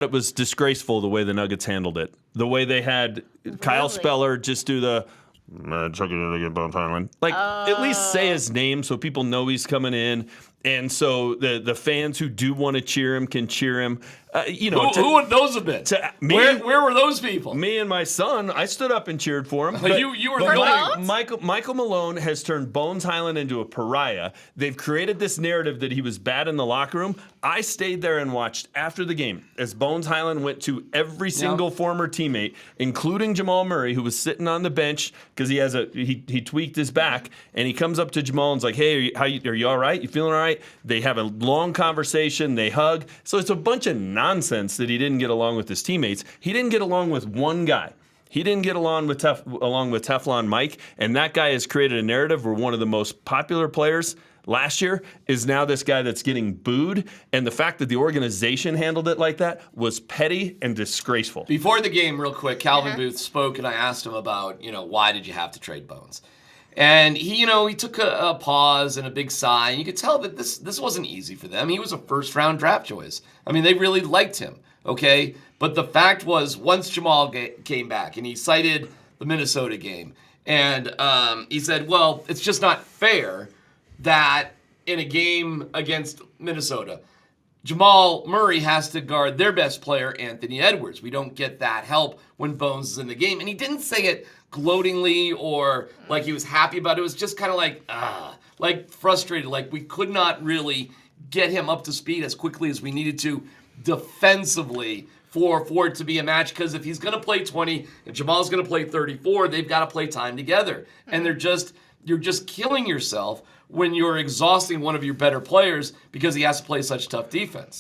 It was disgraceful the way the Nuggets handled it. The way they had Kyle Speller just do the Chucky Bones Hyland. Like, at least say his name so people know he's coming in. And so the fans who do want to cheer him can cheer him. Who would those have been? Where were those people? Me and my son, I stood up and cheered for him. You were going. Michael Malone has turned Bones Hyland into a pariah. They've created this narrative that he was bad in the locker room. I stayed there and watched after the game as Bones Hyland went to every single former teammate, including Jamal Murray, who was sitting on the bench because he tweaked his back, and he comes up to Jamal and's like, "Hey, are you all right? You feeling all right?" They have a long conversation. They hug. So it's a bunch of nonsense that he didn't get along with his teammates. He didn't get along with one guy. He didn't get along with Teflon Mike, and that guy has created a narrative where one of the most popular players last year is now this guy that's getting booed, and the fact that the organization handled it like that was petty and disgraceful. Before the game, real quick, Calvin Booth spoke, and I asked him about, why did you have to trade Bones? And he took a pause and a big sigh, and you could tell that this wasn't easy for them. He was a first-round draft choice. I mean, they really liked him, okay? But the fact was, once Jamal came back, and he cited the Minnesota game, and he said, well, it's just not fair that in a game against Minnesota, Jamal Murray has to guard their best player, Anthony Edwards. We don't get that help when Bones is in the game. And he didn't say it gloatingly or like he was happy about it. It was just kind of like frustrated, like we could not really get him up to speed as quickly as we needed to defensively for it to be a match. Because if he's going to play 20 and Jamal's going to play 34, they've got to play time together. And you're just killing yourself when you're exhausting one of your better players because he has to play such tough defense.